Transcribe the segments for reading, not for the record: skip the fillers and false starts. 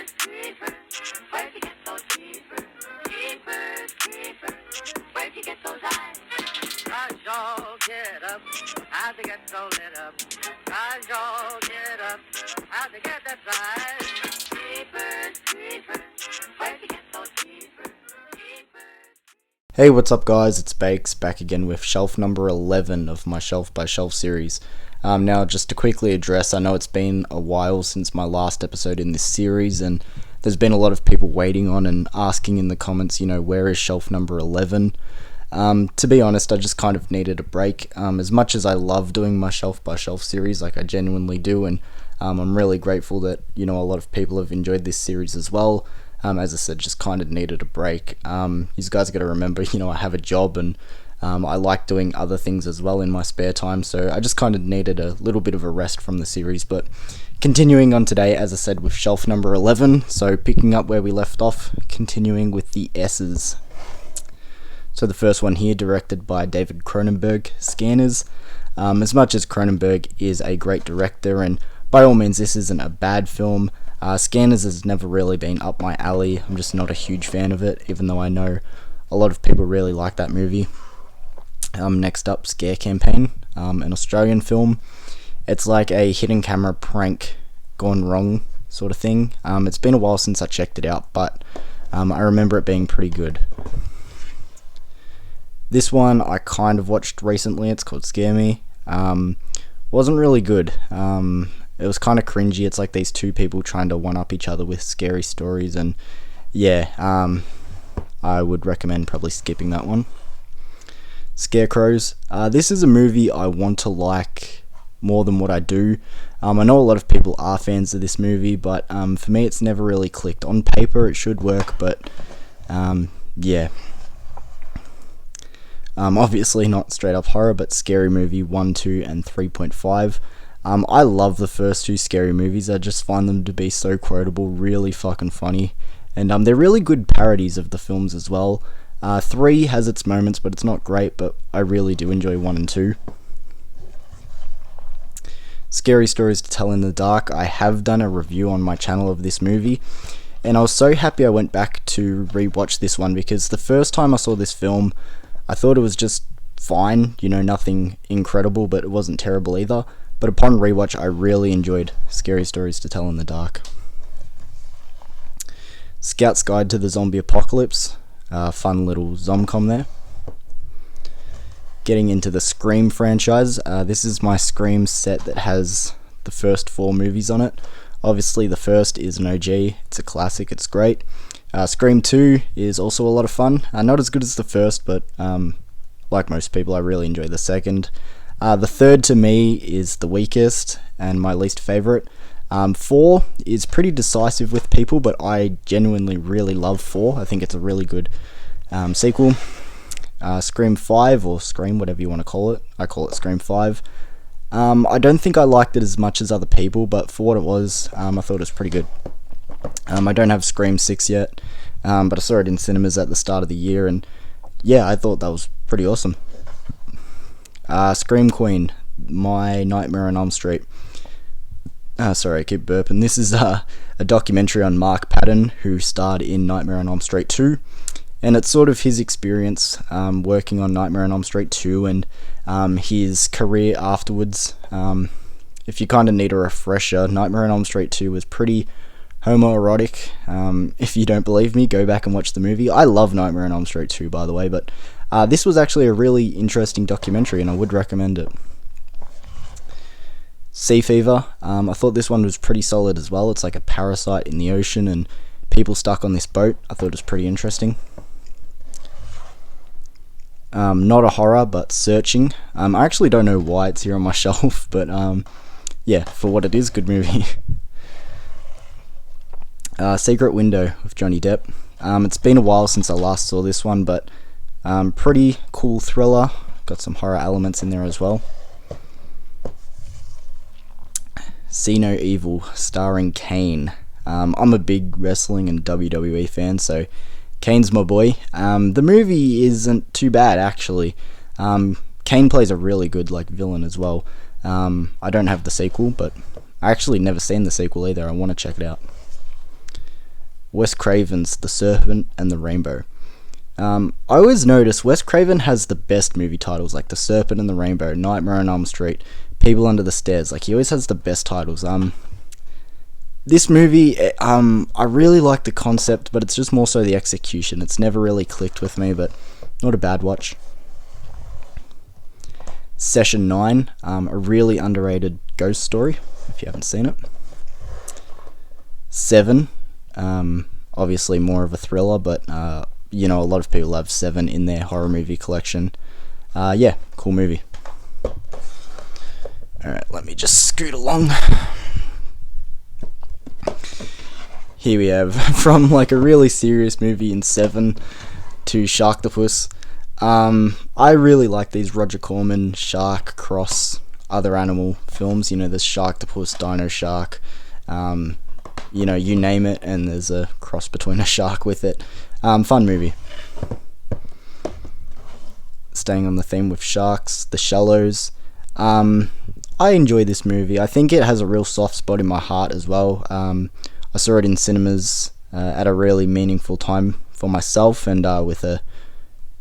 Creepers, where'd you get those creepers? Creepers, where'd you get those eyes? Cause y'all get up, how'd they get so lit up? Cause y'all get up, how'd they get that size? Creepers, where'd you get those creepers? Hey, what's up guys, it's Bakes, back again with shelf number 11 of my Shelf by Shelf series. Now, just to quickly address, I know it's been a while since my last episode in this series, and there's been a lot of people waiting on and asking in the comments, where is shelf number 11? To be honest, I just kind of needed a break. As much as I love doing my Shelf by Shelf series, like I genuinely do, and I'm really grateful that, a lot of people have enjoyed this series as well. As I said, just kind of needed a break. You guys got to remember, I have a job and I like doing other things as well in my spare time, so I just kind of needed a little bit of a rest from the series. But continuing on today, as I said, with shelf number 11, so picking up where we left off, continuing with the S's. So the first one here, directed by David Cronenberg, Scanners. As much as Cronenberg is a great director, and by all means this isn't a bad film, Scanners has never really been up my alley. I'm just not a huge fan of it, even though I know a lot of people really like that movie. Next up, Scare Campaign, an Australian film. It's like a hidden camera prank gone wrong sort of thing. It's been a while since I checked it out, but I remember it being pretty good. This one I kind of watched recently. It's called Scare Me. Wasn't really good. It was kind of cringy. It's like these two people trying to one-up each other with scary stories, and yeah, I would recommend probably skipping that one. Scarecrows. This is a movie I want to like more than what I do. I know a lot of people are fans of this movie, but for me it's never really clicked. On paper it should work, but yeah. Obviously not straight up horror, but Scary Movie 1, 2, and 3.5. I love the first two Scary Movies. I just find them to be so quotable, really fucking funny, and they're really good parodies of the films as well. 3 has its moments, but it's not great, but I really do enjoy 1 and 2. Scary Stories to Tell in the Dark. I have done a review on my channel of this movie, and I was so happy I went back to rewatch this one, because the first time I saw this film, I thought it was just fine, nothing incredible, but it wasn't terrible either. But upon rewatch, I really enjoyed Scary Stories to Tell in the Dark. Scout's Guide to the Zombie Apocalypse. Fun little zomcom there. Getting into the Scream franchise. This is my Scream set that has the first 4 movies on it. Obviously the first is an OG. It's a classic. It's great. Scream 2 is also a lot of fun. Not as good as the first, but like most people, I really enjoy the second. The third to me is the weakest and my least favourite. 4 is pretty decisive with people, but I genuinely really love 4. I think it's a really good sequel. Scream 5, or Scream, whatever you want to call it. I call it Scream 5. I don't think I liked it as much as other people, but for what it was, I thought it was pretty good. I don't have Scream 6 yet, but I saw it in cinemas at the start of the year, and yeah, I thought that was pretty awesome. Scream Queen, My Nightmare on Elm Street. Sorry, I keep burping. This is a documentary on Mark Patton, who starred in Nightmare on Elm Street 2, and it's sort of his experience working on Nightmare on Elm Street 2 and his career afterwards. If you kind of need a refresher, Nightmare on Elm Street 2 was pretty homoerotic. If you don't believe me, go back and watch the movie. I love Nightmare on Elm Street 2, by the way, but this was actually a really interesting documentary, and I would recommend it. Sea Fever. I thought this one was pretty solid as well. It's like a parasite in the ocean and people stuck on this boat. I thought it was pretty interesting. Not a horror, but Searching. I actually don't know why it's here on my shelf, but yeah, for what it is, good movie. Secret Window with Johnny Depp. It's been a while since I last saw this one, but pretty cool thriller. Got some horror elements in there as well. See No Evil, starring Kane. I'm a big wrestling and WWE fan, so Kane's my boy. The movie isn't too bad, actually. Kane plays a really good villain as well. I don't have the sequel, but I actually never seen the sequel either. I want to check it out. Wes Craven's The Serpent and the Rainbow. I always notice Wes Craven has the best movie titles, like The Serpent and the Rainbow, Nightmare on Elm Street, People Under the Stairs. Like, he always has the best titles. This movie, I really like the concept, but it's just more so the execution. It's never really clicked with me, but not a bad watch. Session 9, a really underrated ghost story, if you haven't seen it. 7, obviously more of a thriller, but a lot of people have 7 in their horror movie collection. Yeah, cool movie. Alright, let me just scoot along. Here we have, from like a really serious movie in 7 to Sharktopus. I really like these Roger Corman shark cross other animal films. There's Sharktopus, Dino Shark, you name it, and there's a cross between a shark with it. Fun movie. Staying on the theme with sharks, The Shallows. I enjoy this movie. I think it has a real soft spot in my heart as well. I saw it in cinemas at a really meaningful time for myself and with a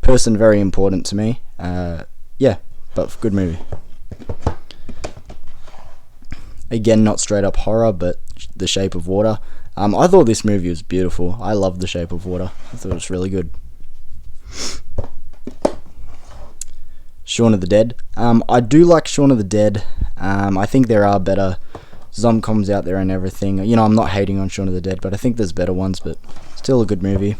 person very important to me. Yeah, but good movie. Again, not straight up horror, but The Shape of Water. I thought this movie was beautiful. I loved The Shape of Water. I thought it was really good. Shaun of the Dead. I do like Shaun of the Dead. I think there are better zomcoms out there and everything. I'm not hating on Shaun of the Dead, but I think there's better ones, but still a good movie.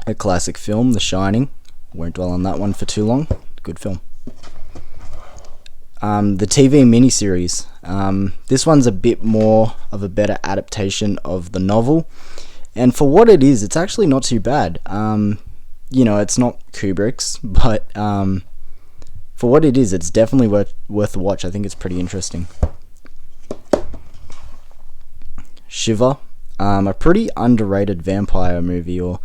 A classic film, The Shining. Won't dwell on that one for too long. Good film. The TV miniseries. This one's a bit more of a better adaptation of the novel, and for what it is, it's actually not too bad. It's not Kubrick's, but for what it is, it's definitely worth a watch. I think it's pretty interesting. Shiver, a pretty underrated vampire movie, or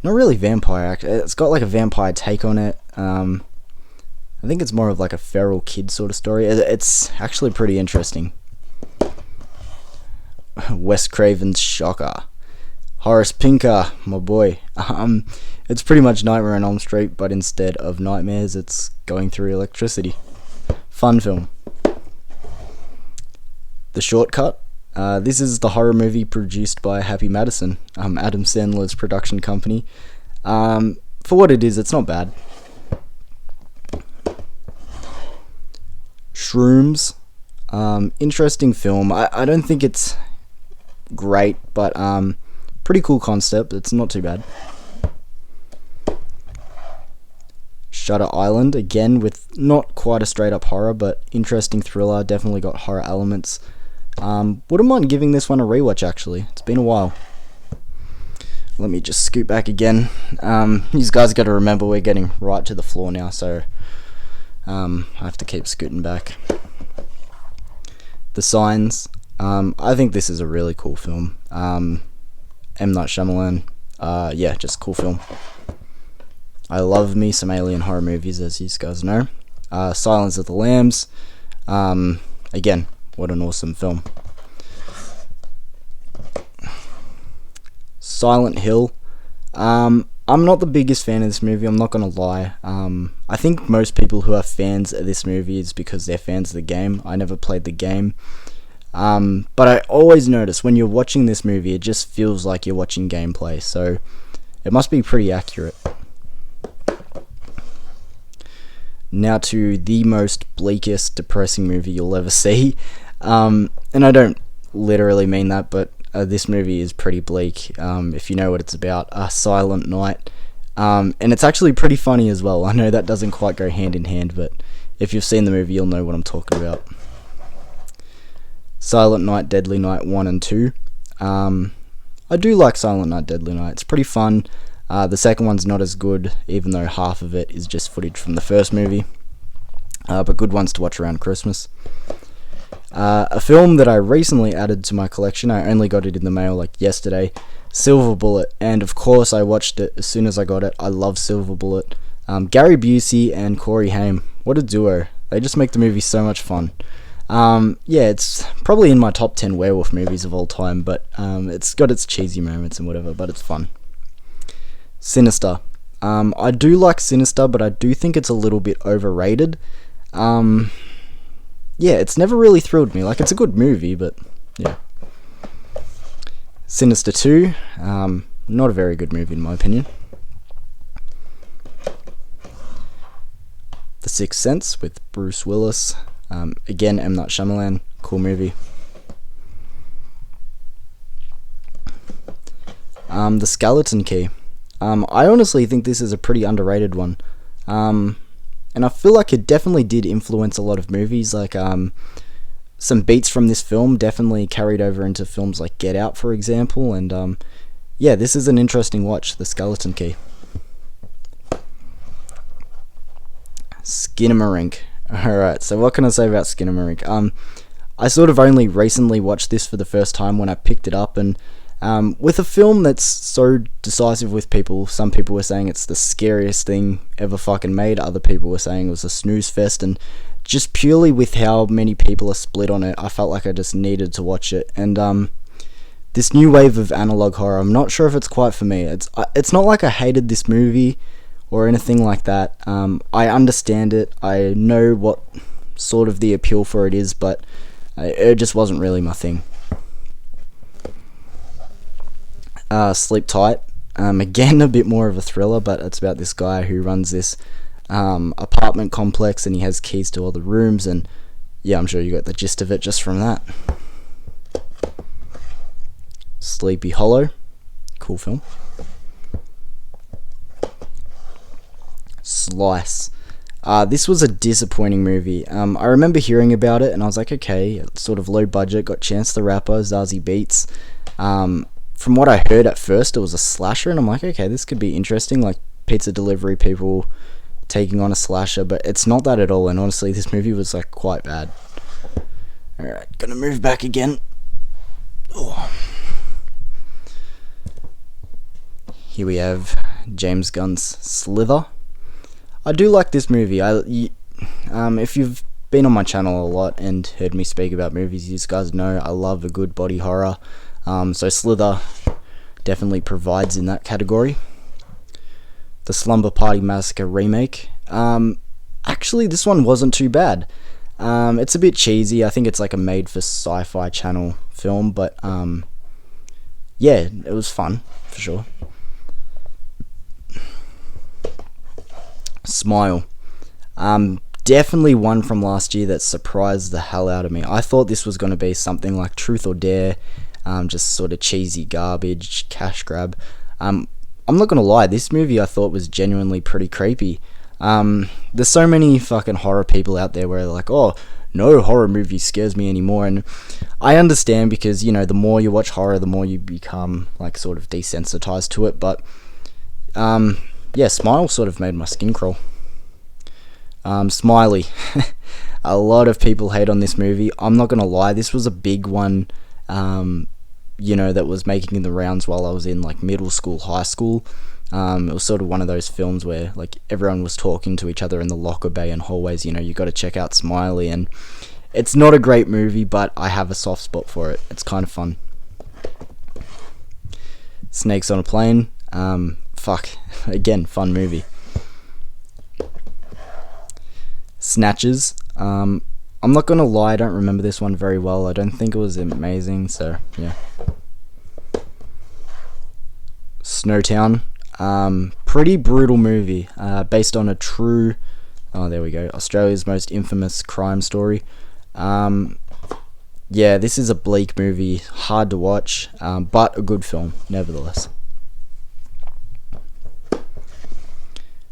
not really vampire. It's got like a vampire take on it. I think it's more of like a feral kid sort of story. It's actually pretty interesting. Wes Craven's shocker. Horace Pinker, my boy. It's pretty much Nightmare on Elm Street, but instead of nightmares, it's going through electricity. Fun film. The Shortcut. This is the horror movie produced by Happy Madison, Adam Sandler's production company. For what it is, it's not bad. Shrooms. Interesting film. I don't think it's great, but pretty cool concept. It's not too bad. Shutter Island, again with not quite a straight up horror, but interesting thriller. Definitely got horror elements. Wouldn't mind giving this one a rewatch, actually. It's been a while. Let me just scoot back again. You guys got to remember we're getting right to the floor now, so I have to keep scooting back. The Signs. I think this is a really cool film. M. Night Shyamalan. Yeah, just cool film. I love me some alien horror movies, as you guys know. Silence of the Lambs. Again, what an awesome film. Silent Hill. I'm not the biggest fan of this movie, I'm not gonna lie. I think most people who are fans of this movie is because they're fans of the game. I never played the game. But I always notice when you're watching this movie, it just feels like you're watching gameplay, so it must be pretty accurate. Now to the most bleakest, depressing movie you'll ever see. And I don't literally mean that, but this movie is pretty bleak, if you know what it's about. Silent Night. And it's actually pretty funny as well. I know that doesn't quite go hand in hand, but if you've seen the movie, you'll know what I'm talking about. Silent Night, Deadly Night 1 and 2. I do like Silent Night, Deadly Night. It's pretty fun. The second one's not as good, even though half of it is just footage from the first movie. But good ones to watch around Christmas. A film that I recently added to my collection, I only got it in the mail like yesterday, Silver Bullet, and of course I watched it as soon as I got it. I love Silver Bullet. Gary Busey and Corey Haim, what a duo. They just make the movie so much fun. Yeah, it's probably in my top 10 werewolf movies of all time, but it's got its cheesy moments and whatever, but it's fun. Sinister. I do like Sinister, but I do think it's a little bit overrated. Yeah, it's never really thrilled me. Like, it's a good movie, but yeah. Sinister 2, not a very good movie in my opinion. The Sixth Sense with Bruce Willis. Again, M. Night Shyamalan, cool movie. The Skeleton Key. I honestly think this is a pretty underrated one. And I feel like it definitely did influence a lot of movies. Like, some beats from this film definitely carried over into films like Get Out, for example. And, yeah, this is an interesting watch, The Skeleton Key. Skinamarink. Alright, so what can I say about Skinamarink? I sort of only recently watched this for the first time when I picked it up, and with a film that's so decisive with people, some people were saying it's the scariest thing ever fucking made, other people were saying it was a snooze fest, and just purely with how many people are split on it, I felt like I just needed to watch it. And this new wave of analog horror, I'm not sure if it's quite for me. It's not like I hated this movie or anything like that. I understand it, I know what sort of the appeal for it is, but it just wasn't really my thing. Sleep Tight. Again, a bit more of a thriller, but it's about this guy who runs this apartment complex, and he has keys to all the rooms, and yeah, I'm sure you got the gist of it just from that. Sleepy Hollow. Cool film. Slice. This was a disappointing movie. I remember hearing about it, and I was like, okay, it's sort of low budget, got Chance the Rapper, Zazie Beetz. From what I heard at first, it was a slasher, and I'm like, okay, this could be interesting, like pizza delivery people taking on a slasher, but it's not that at all, and honestly, this movie was like quite bad. Alright, gonna move back again. Oh. Here we have James Gunn's Slither. I do like this movie. If you've been on my channel a lot and heard me speak about movies, you guys know I love a good body horror. So Slither definitely provides in that category. The Slumber Party Massacre remake. Actually, this one wasn't too bad. It's a bit cheesy. I think it's like a made for sci-fi channel film, but yeah, it was fun for sure. Smile. Definitely one from last year that surprised the hell out of me. I thought this was going to be something like Truth or Dare, just sort of cheesy garbage, cash grab. I'm not going to lie, this movie I thought was genuinely pretty creepy. There's so many fucking horror people out there where they're like, oh, no horror movie scares me anymore, and I understand because, you know, the more you watch horror, the more you become like sort of desensitized to it, but yeah, Smile sort of made my skin crawl. Smiley. A lot of people hate on this movie. I'm not gonna lie, this was a big one, you know, that was making the rounds while I was in like middle school, high school. It was sort of one of those films where like everyone was talking to each other in the locker bay and hallways, you know, you got to check out Smiley, and it's not a great movie, but I have a soft spot for it. It's kind of fun. Snakes on a Plane. Again, fun movie. Snatches. I'm not gonna lie, I don't remember this one very well. I don't think it was amazing, so yeah. Snowtown. Pretty brutal movie, based on a true, Australia's most infamous crime story. Yeah, this is a bleak movie, hard to watch, but a good film, nevertheless.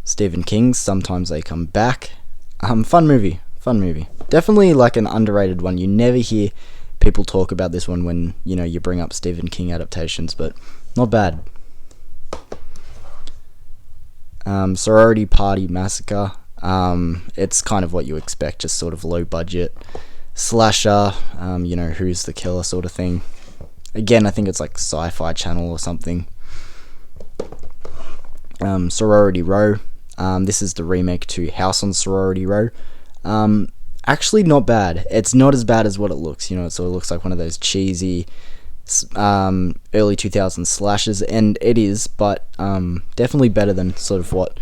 Stephen King's Sometimes They Come Back. Fun movie. Definitely like an underrated one. You never hear people talk about this one when, you know, you bring up Stephen King adaptations, but not bad. Sorority Party Massacre. It's kind of what you expect, just sort of low budget slasher, you know, who's the killer sort of thing. Again, I think it's like Sci-Fi Channel or something. Sorority Row. This is the remake to House on Sorority Row. Actually, not bad. It's not as bad as what it looks. It sort of looks like one of those cheesy early 2000s slashes, and it is, but definitely better than sort of what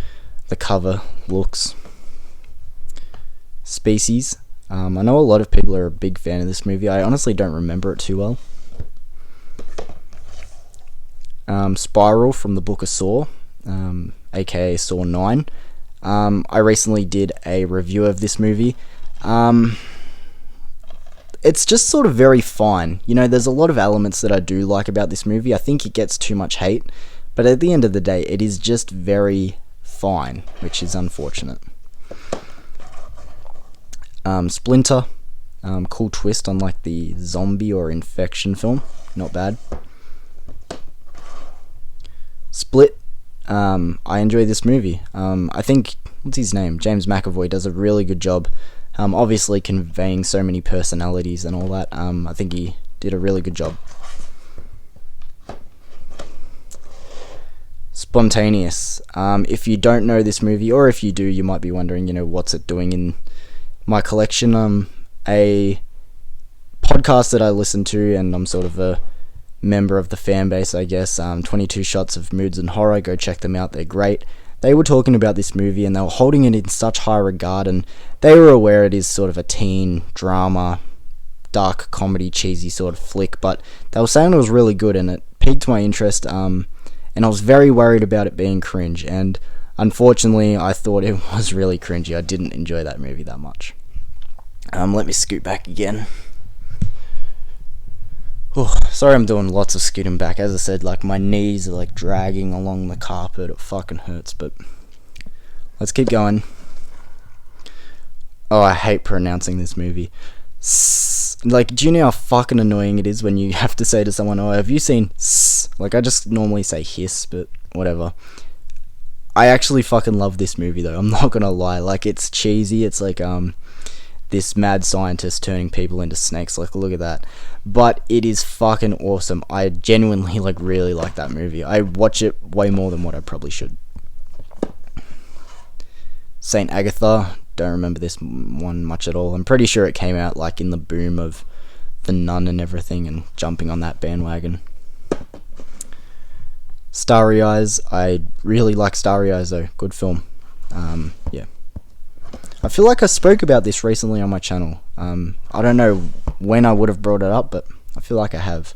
the cover looks. Species. I know a lot of people are a big fan of this movie. I honestly don't remember it too well. Spiral from the Book of Saw, aka Saw 9. I recently did a review of this movie. It's just sort of very fine. There's a lot of elements that I do like about this movie. I think it gets too much hate, but at the end of the day, it is just very fine, which is unfortunate. Splinter, cool twist on like the zombie or infection film, not bad. Split, I enjoy this movie. I think, what's his name? James McAvoy does a really good job, obviously conveying so many personalities and all that. I think he did a really good job. Spontaneous. If you don't know this movie, or if you do, you might be wondering, what's it doing in my collection. A podcast that I listen to, and I'm sort of a member of the fan base, I guess. 22 Shots of Moods and Horror. Go check them out. They're great. They were talking about this movie, and they were holding it in such high regard, and they were aware it is sort of a teen drama, dark comedy, cheesy sort of flick, but they were saying it was really good, and it piqued my interest, and I was very worried about it being cringe, and unfortunately I thought it was really cringy. I didn't enjoy that movie that much. Let me scoot back again. Sorry, I'm doing lots of scooting back. As I said, like, my knees are like dragging along the carpet. It fucking hurts, but let's keep going. Oh, I hate pronouncing this movie. Like, do you know how fucking annoying it is when you have to say to someone, "Oh, have you seen?" Like, I just normally say hiss, but whatever. I actually fucking love this movie, though. I'm not gonna lie. Like, it's cheesy. It's like this mad scientist turning people into snakes. Like, look at that. But it is fucking awesome. I genuinely really like that movie. I watch it way more than what I probably should. Saint Agatha. Don't remember this one much at all. I'm pretty sure it came out like in the boom of The Nun and everything, and jumping on that bandwagon. Starry Eyes. I really like Starry Eyes, though. Good film. Yeah. I feel like I spoke about this recently on my channel. I don't know when I would have brought it up, but I feel like I have.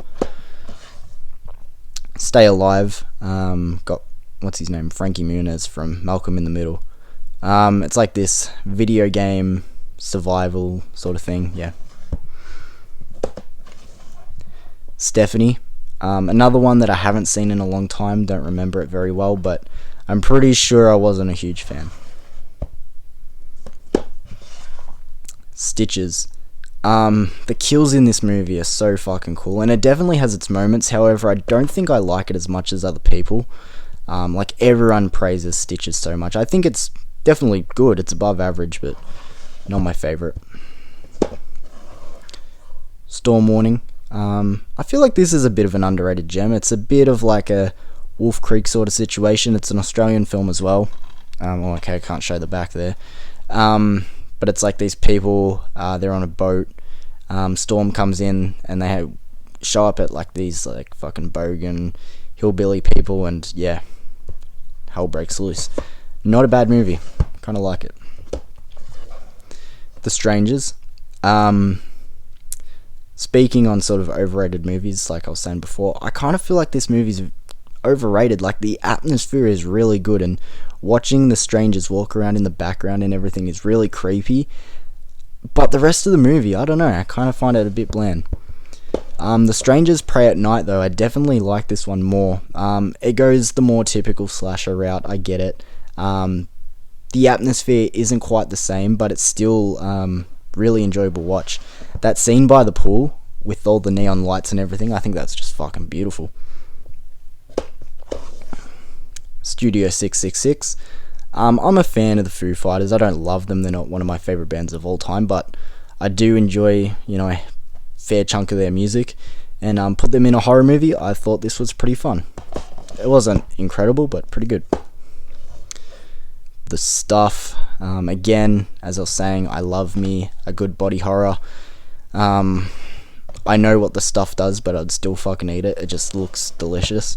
Stay Alive. Got, what's his name? Frankie Muniz from Malcolm in the Middle. It's like this video game survival sort of thing. Yeah. Stephanie. Another one that I haven't seen in a long time. Don't remember it very well, but I'm pretty sure I wasn't a huge fan. Stitches. The kills in this movie are so fucking cool, and it definitely has its moments. However, I don't think I like it as much as other people. Like, everyone praises Stitches so much. I think it's definitely good. It's above average, but not my favorite. Storm Warning. I feel like this is a bit of an underrated gem. It's a bit of like a Wolf Creek sort of situation. It's an Australian film as well. Okay, I can't show the back there. But it's like these people, they're on a boat, storm comes in, and they show up at like these like fucking bogan hillbilly people, and yeah, hell breaks loose. Not a bad movie, kind of like it. The Strangers. Speaking on sort of overrated movies, like I was saying before, I kind of feel like this movie's overrated. Like, the atmosphere is really good, and watching the strangers walk around in the background and everything is really creepy, but the rest of the movie, I don't know, I kind of find it a bit bland. The Strangers Pray at Night, though, I definitely like this one more. It goes the more typical slasher route, I get it. The atmosphere isn't quite the same, but it's still really enjoyable watch. That scene by the pool with all the neon lights and everything, I think that's just fucking beautiful. Studio 666. I'm a fan of the Foo Fighters. I don't love them. They're not one of my favourite bands of all time, but I do enjoy, a fair chunk of their music, and put them in a horror movie. I thought this was pretty fun. It wasn't incredible, but pretty good. the stuff. Again, as I was saying, I love me a good body horror. I know what the stuff does, but I'd still fucking eat it. It just looks delicious.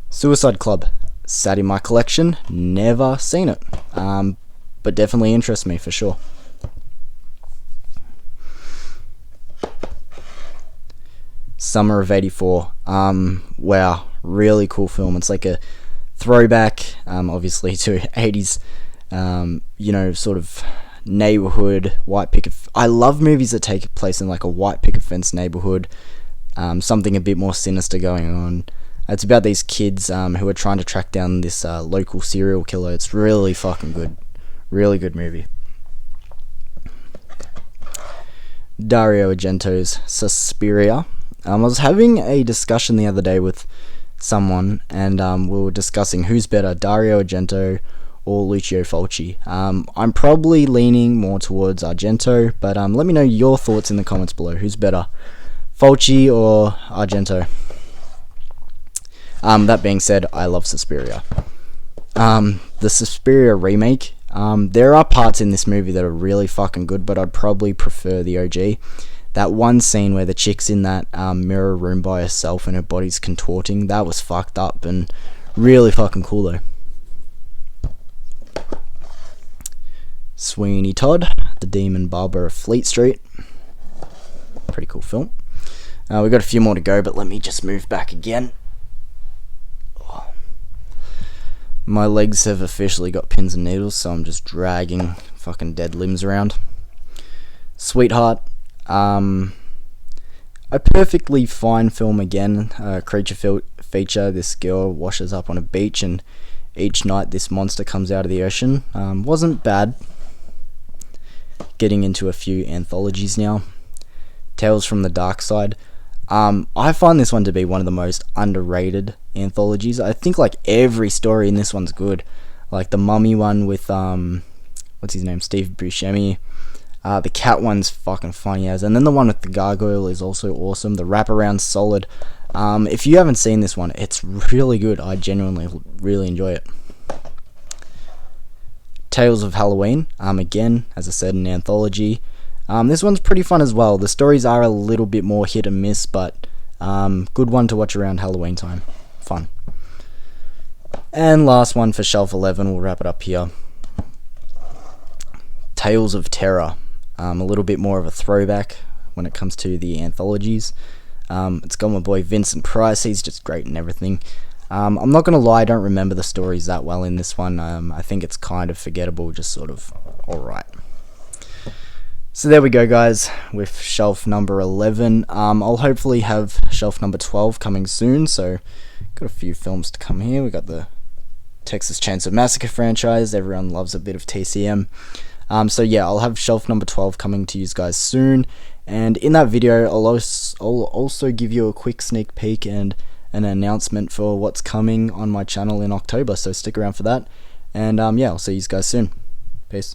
Suicide Club. Sat in my collection. Never seen it. But definitely interests me for sure. Summer of '84. Wow, really cool film. It's like a throwback, obviously, to '80s, sort of neighborhood, white picket. I love movies that take place in like a white picket fence neighborhood. Something a bit more sinister going on. It's about these kids who are trying to track down this local serial killer. It's really fucking good. Really good movie. Dario Argento's Suspiria. I was having a discussion the other day with someone, and we were discussing who's better, Dario Argento or Lucio Fulci. I'm probably leaning more towards Argento, but let me know your thoughts in the comments below. Who's better, Fulci or Argento? That being said, I love Suspiria. The Suspiria remake, there are parts in this movie that are really fucking good, but I'd probably prefer the OG. That one scene where the chick's in that mirror room by herself and her body's contorting, that was fucked up and really fucking cool though. Sweeney Todd, the Demon Barber of Fleet Street. Pretty cool film. We've got a few more to go, but let me just move back again. My legs have officially got pins and needles, so I'm just dragging fucking dead limbs around. Sweetheart. A perfectly fine film again. Creature feature. This girl washes up on a beach, and each night this monster comes out of the ocean. Wasn't bad. Getting into a few anthologies now. Tales from the Dark Side. I find this one to be one of the most underrated anthologies. I think like every story in this one's good. Like the mummy one with what's his name, Steve Buscemi. The cat one's fucking funny as, and then the one with the gargoyle is also awesome. The wraparound's solid. If you haven't seen this one, it's really good. I genuinely really enjoy it. Tales of Halloween. Again, as I said, an anthology. This one's pretty fun as well. The stories are a little bit more hit and miss, but good one to watch around Halloween time. Fun. And last one for Shelf 11, we'll wrap it up here. Tales of Terror. A little bit more of a throwback when it comes to the anthologies. It's got my boy Vincent Price. He's just great and everything. I'm not going to lie, I don't remember the stories that well in this one. I think it's kind of forgettable, just sort of alright. So there we go, guys, with shelf number 11. I'll hopefully have shelf number 12 coming soon, so got a few films to come here. We got the Texas Chainsaw Massacre franchise. Everyone loves a bit of TCM. So yeah, I'll have shelf number 12 coming to you guys soon, and in that video I'll also give you a quick sneak peek and an announcement for what's coming on my channel in October, so stick around for that, and yeah, I'll see you guys soon. Peace.